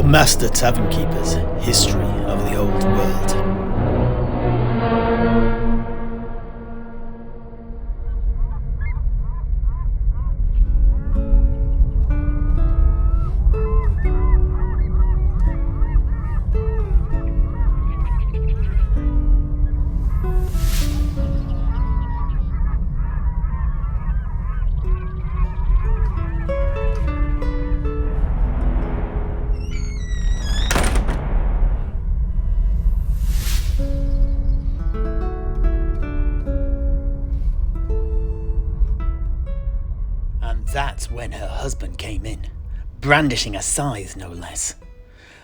The Master Tavern Keeper's History of the Old World. That's when her husband came in, brandishing a scythe no less.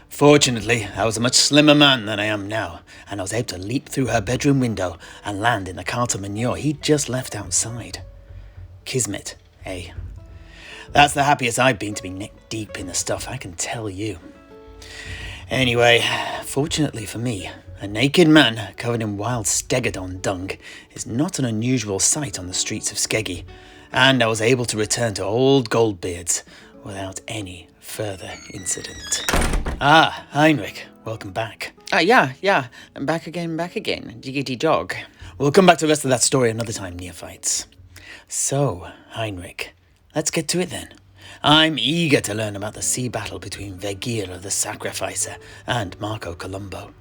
Fortunately, I was a much slimmer man than I am now, and I was able to leap through her bedroom window and land in the cart of manure he'd just left outside. Kismet, eh? That's the happiest I've been to be neck deep in the stuff, I can tell you. Anyway, fortunately for me, a naked man covered in wild stegodon dung is not an unusual sight on the streets of Skeggy, and I was able to return to old Goldbeard's without any further incident. Ah, Heinrich, welcome back. Yeah, I'm back again, jiggity jog. We'll come back to the rest of that story another time, neophytes. So, Heinrich, let's get to it then. I'm eager to learn about the sea battle between Vergir the Sacrificer and Marco Colombo,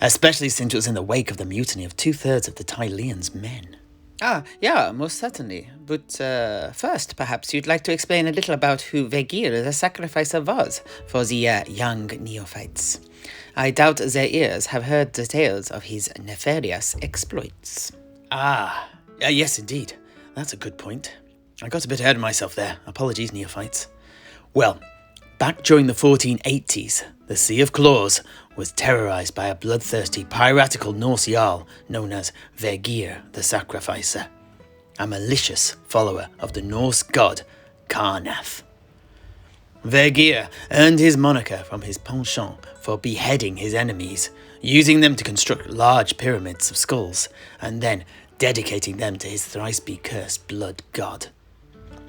especially since it was in the wake of the mutiny of 2/3 of the Tyleans' men. Yeah, most certainly. But first, perhaps you'd like to explain a little about who Vergir the Sacrificer was for the young neophytes. I doubt their ears have heard the tales of his nefarious exploits. Yes indeed. That's a good point. I got a bit ahead of myself there. Apologies, neophytes. Well, back during the 1480s, the Sea of Claws was terrorized by a bloodthirsty, piratical Norse jarl known as Vergir the Sacrificer, a malicious follower of the Norse god Karnath. Vergir earned his moniker from his penchant for beheading his enemies, using them to construct large pyramids of skulls, and then dedicating them to his thrice-be-cursed blood god.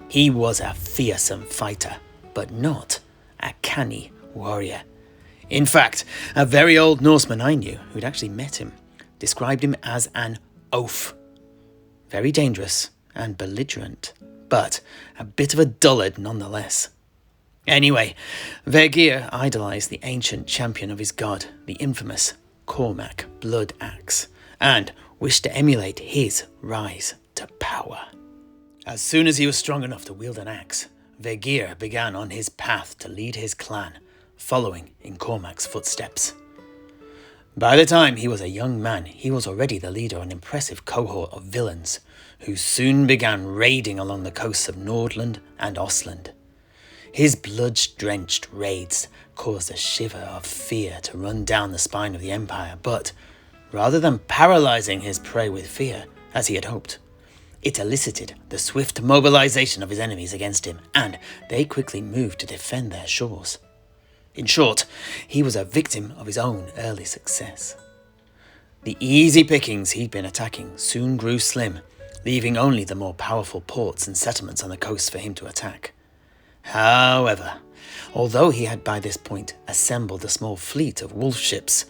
He was a fearsome fighter, but not a canny warrior. In fact, a very old Norseman I knew, who'd actually met him, described him as an oaf. Very dangerous and belligerent, but a bit of a dullard nonetheless. Anyway, Vergir idolized the ancient champion of his god, the infamous Cormac Blood Axe, and wished to emulate his rise to power. As soon as he was strong enough to wield an axe, Vergir began on his path to lead his clan, following in Cormac's footsteps. By the time he was a young man, he was already the leader of an impressive cohort of villains, who soon began raiding along the coasts of Nordland and Ostland. His blood-drenched raids caused a shiver of fear to run down the spine of the Empire, but rather than paralyzing his prey with fear, as he had hoped, it elicited the swift mobilization of his enemies against him, and they quickly moved to defend their shores. In short, he was a victim of his own early success. The easy pickings he'd been attacking soon grew slim, leaving only the more powerful ports and settlements on the coast for him to attack. However, although he had by this point assembled a small fleet of wolf ships,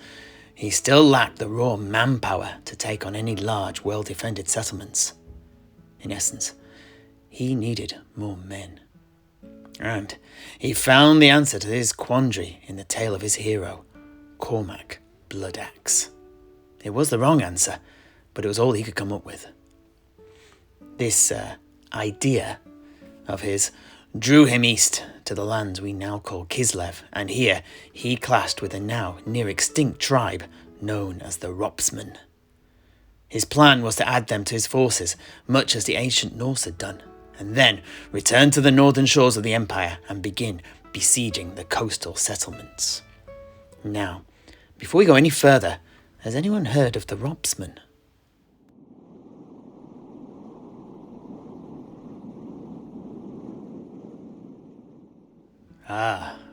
he still lacked the raw manpower to take on any large, well-defended settlements. In essence, he needed more men. And he found the answer to his quandary in the tale of his hero, Cormac Blood Axe. It was the wrong answer, but it was all he could come up with. This idea of his drew him east to the lands we now call Kislev, and here he clashed with a now near-extinct tribe known as the Roppsmenn. His plan was to add them to his forces, much as the ancient Norse had done, and then return to the northern shores of the Empire and begin besieging the coastal settlements. Now, before we go any further, has anyone heard of the Roppsmenn?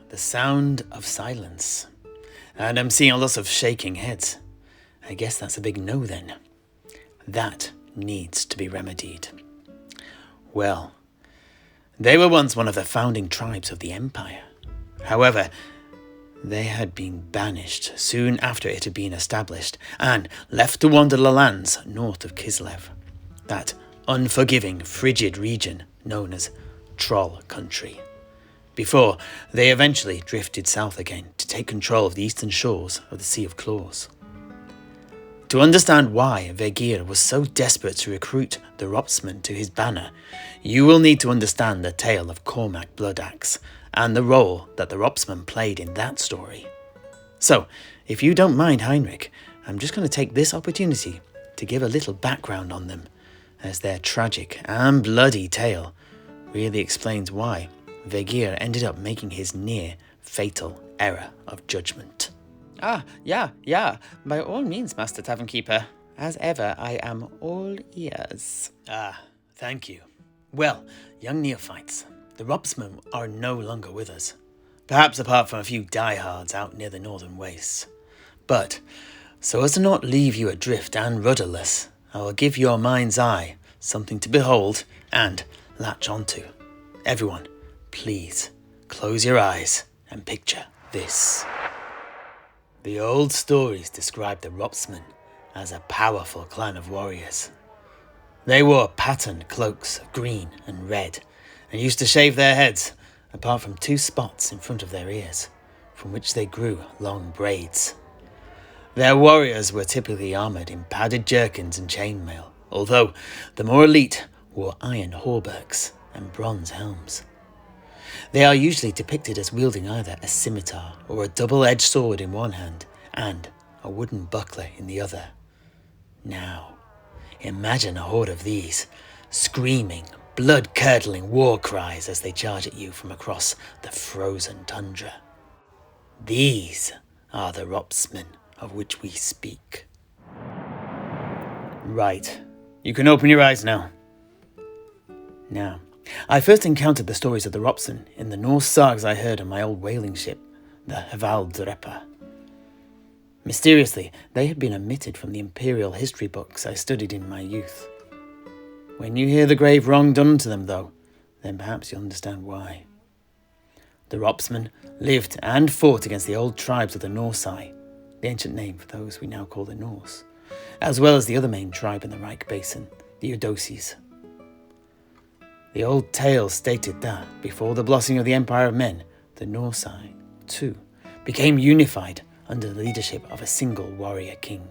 The sound of silence. And I'm seeing a lot of shaking heads. I guess that's a big no then. That needs to be remedied. Well, they were once one of the founding tribes of the Empire. However, They had been banished soon after it had been established, and left to wander the lands north of Kislev, that unforgiving, frigid region known as Troll Country, before they eventually drifted south again to take control of the eastern shores of the Sea of Claws. To understand why Vegir was so desperate to recruit the Roppsmenn to his banner, you will need to understand the tale of Cormac Bloodaxe and the role that the Roppsmenn played in that story. So, if you don't mind, Heinrich, I'm just going to take this opportunity to give a little background on them, as their tragic and bloody tale really explains why Vegir ended up making his near-fatal error of judgment. Yeah, by all means, Master Tavern Keeper. As ever, I am all ears. Thank you. Well, young neophytes, the Roppsmenn are no longer with us, perhaps apart from a few diehards out near the northern wastes. But, so as to not leave you adrift and rudderless, I will give your mind's eye something to behold and latch onto. Everyone, please, close your eyes and picture this. The old stories describe the Roppsmenn as a powerful clan of warriors. They wore patterned cloaks of green and red, and used to shave their heads, apart from 2 spots in front of their ears, from which they grew long braids. Their warriors were typically armoured in padded jerkins and chainmail, although the more elite wore iron hauberks and bronze helms. They are usually depicted as wielding either a scimitar or a double-edged sword in one hand and a wooden buckler in the other. Now, imagine a horde of these, screaming, blood-curdling war cries as they charge at you from across the frozen tundra. These are the Roppsmenn of which we speak. Right, you can open your eyes now. Now, I first encountered the stories of the Roppsmenn in the Norse sagas I heard on my old whaling ship, the Hvaldrepa. Mysteriously, they had been omitted from the imperial history books I studied in my youth. When you hear the grave wrong done to them, though, then perhaps you'll understand why. The Roppsmenn lived and fought against the old tribes of the Norsai, the ancient name for those we now call the Norse, as well as the other main tribe in the Reich Basin, the Eudocies. The old tale stated that, before the blossoming of the Empire of Men, the Norsai, too, became unified under the leadership of a single warrior king.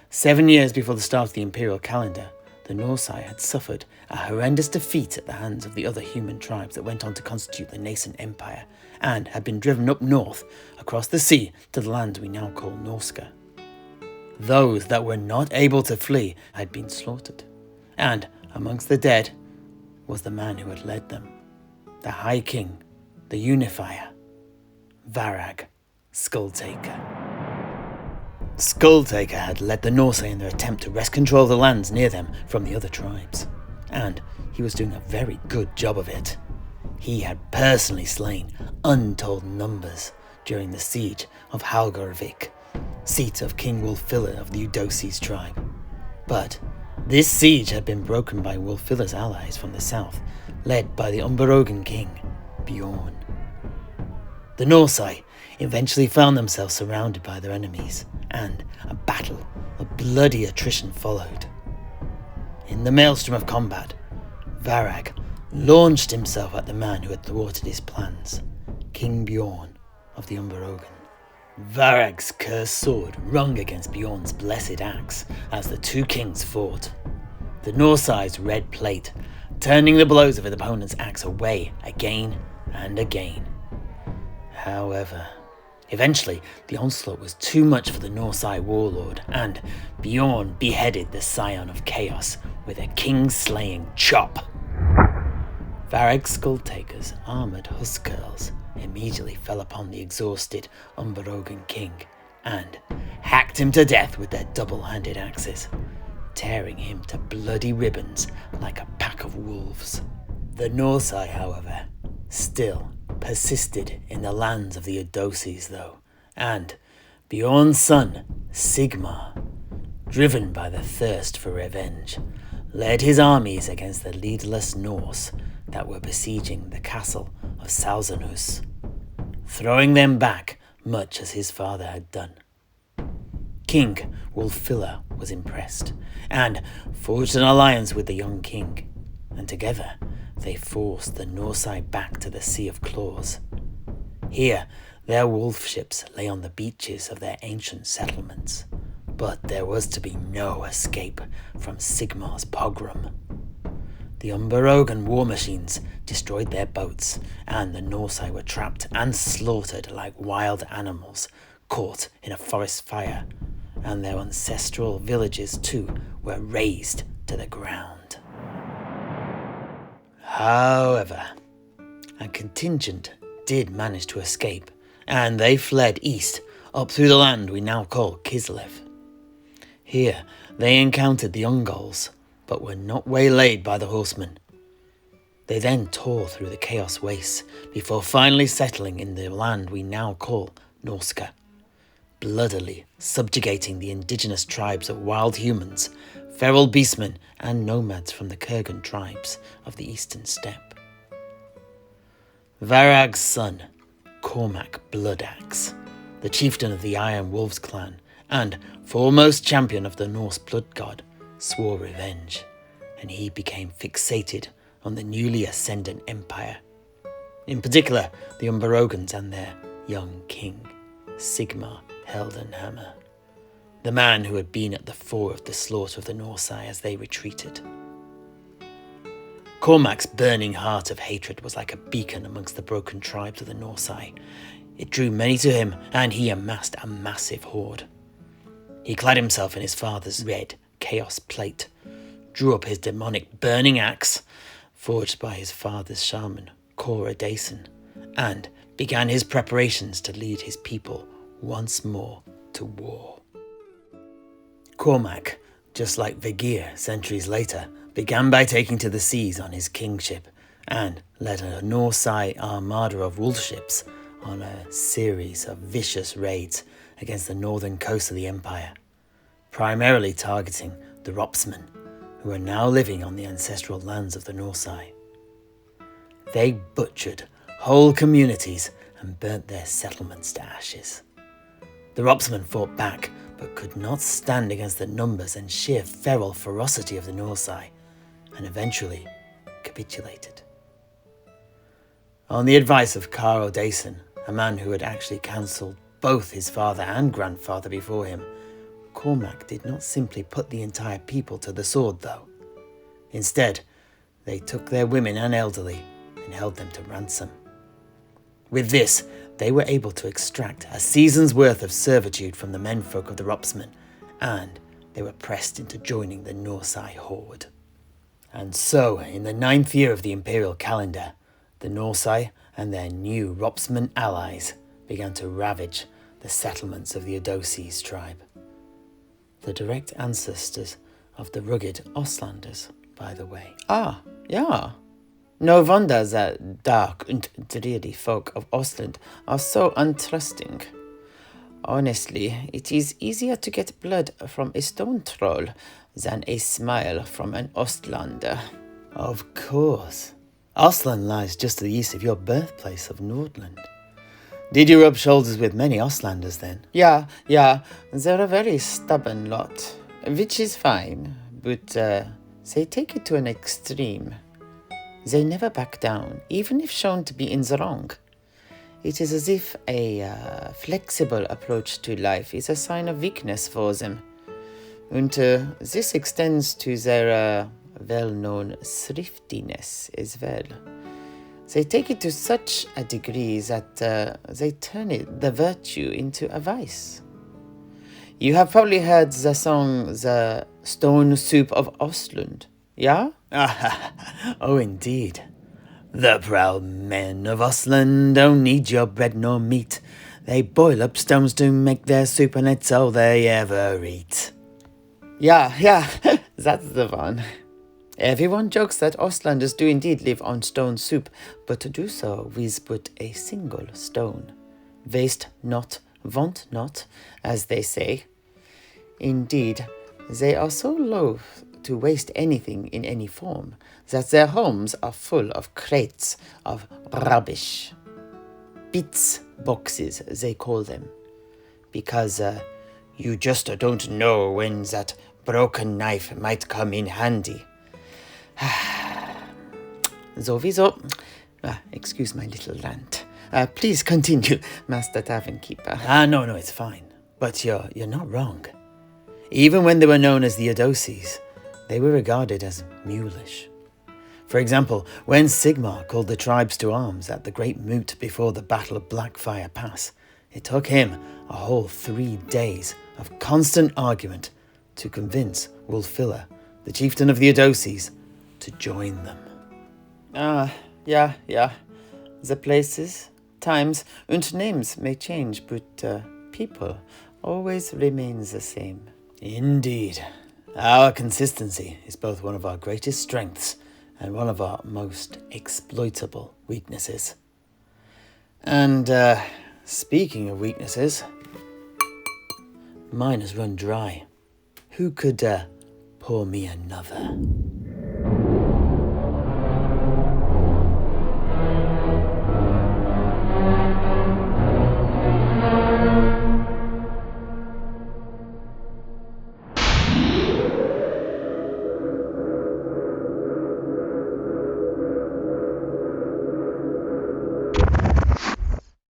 7 years before the start of the imperial calendar, the Norsai had suffered a horrendous defeat at the hands of the other human tribes that went on to constitute the nascent empire, and had been driven up north across the sea to the land we now call Norska. Those that were not able to flee had been slaughtered, and amongst the dead was the man who had led them, the High King, the Unifier, Varag Skulltaker. Skulltaker had led the Norsai in their attempt to wrest control of the lands near them from the other tribes, and he was doing a very good job of it. He had personally slain untold numbers during the siege of Halgarvik, seat of King Wulfilla of the Eudocies tribe. But this siege had been broken by Wulfilla's allies from the south, led by the Umberogan king, Bjorn. The Norsai eventually found themselves surrounded by their enemies, and a battle of bloody attrition followed. In the maelstrom of combat, Varag launched himself at the man who had thwarted his plans, King Bjorn of the Umberogan. Varag's cursed sword rung against Bjorn's blessed axe as the two kings fought. The Norsai's red plate, turning the blows of his opponent's axe away again and again. However, eventually the onslaught was too much for the Norsai warlord, and Bjorn beheaded the Scion of Chaos with a king-slaying chop. Varag's Skulltaker's armoured huskers immediately fell upon the exhausted Umberogan king and hacked him to death with their double-handed axes, tearing him to bloody ribbons like a pack of wolves. The Norsai, however, still persisted in the lands of the Eudocies, though, and Bjorn's son, Sigmar, driven by the thirst for revenge, led his armies against the leaderless Norse that were besieging the castle of Salzanus. throwing them back much as his father had done. King Wulfilla was impressed, and forged an alliance with the young king, and together they forced the Norsai back to the Sea of Claws. Here, their wolf ships lay on the beaches of their ancient settlements, but there was to be no escape from Sigmar's pogrom. The Umbarogan war machines destroyed their boats, and the Norsai were trapped and slaughtered like wild animals caught in a forest fire, and their ancestral villages too were razed to the ground. However, a contingent did manage to escape, and they fled east up through the land we now call Kislev. Here they encountered the Ungolls, but were not waylaid by the horsemen. They then tore through the chaos wastes before finally settling in the land we now call Norska, bloodily subjugating the indigenous tribes of wild humans, feral beastmen, and nomads from the Kurgan tribes of the eastern steppe. Varag's son, Cormac Bloodaxe, the chieftain of the Iron Wolves clan and foremost champion of the Norse blood god, swore revenge, and he became fixated on the newly ascendant empire. In particular, the Umbarogans and their young king, Sigmar Heldenhammer, the man who had been at the fore of the slaughter of the Norsai as they retreated. Cormac's burning heart of hatred was like a beacon amongst the broken tribes of the Norsai. It drew many to him, and he amassed a massive horde. He clad himself in his father's red chaos plate, drew up his demonic burning axe, forged by his father's shaman, Cora Dason, and began his preparations to lead his people once more to war. Cormac, just like Vegir centuries later, began by taking to the seas on his kingship and led a Norsai armada of wolf ships on a series of vicious raids against the northern coast of the empire, primarily targeting the Roppsmenn, who were now living on the ancestral lands of the Norsai. They butchered whole communities and burnt their settlements to ashes. The Roppsmenn fought back, but could not stand against the numbers and sheer feral ferocity of the Norsai, and eventually capitulated. On the advice of Caro Dason, a man who had actually cancelled both his father and grandfather before him, Cormac did not simply put the entire people to the sword, though. Instead, they took their women and elderly and held them to ransom. With this, they were able to extract a season's worth of servitude from the menfolk of the Roppsmenn, and they were pressed into joining the Norsai horde. And so, in the 9th year of the imperial calendar, the Norsai and their new Roppsmenn allies began to ravage the settlements of the Adoses tribe, the direct ancestors of the rugged Ostlanders, by the way. Ah, yeah. No wonder the dark and dreary folk of Ostland are so untrusting. Honestly, it is easier to get blood from a stone troll than a smile from an Ostlander. Of course. Ostland lies just to the east of your birthplace of Nordland. Did you rub shoulders with many Ostlanders then? Yeah, they're a very stubborn lot, which is fine, but they take it to an extreme. They never back down, even if shown to be in the wrong. It is as if a flexible approach to life is a sign of weakness for them. And this extends to their well-known thriftiness as well. They take it to such a degree that they turn the virtue into a vice. You have probably heard the song The Stone Soup of Ostlund, yeah? Oh, indeed. The proud men of Ostland don't need your bread nor meat. They boil up stones to make their soup, and it's all they ever eat. Yeah, that's the one. Everyone jokes that Ostlanders do indeed live on stone soup, but to do so with but a single stone. Waste not, want not, as they say. Indeed, they are so loath to waste anything in any form that their homes are full of crates of rubbish. bits boxes, they call them. Because you just don't know when that broken knife might come in handy. Sowieso. Excuse my little rant. Please continue, Master Tavern Keeper. No, it's fine. But you're not wrong. Even when they were known as the Adoses, they were regarded as mulish. For example, when Sigmar called the tribes to arms at the Great Moot before the Battle of Blackfire Pass, it took him a whole 3 days of constant argument to convince Wulfilla, the chieftain of the Adoses, to join them. Yeah. The places, times, and names may change, but people always remain the same. Indeed. Our consistency is both one of our greatest strengths and one of our most exploitable weaknesses. And, speaking of weaknesses, mine has run dry. Who could pour me another?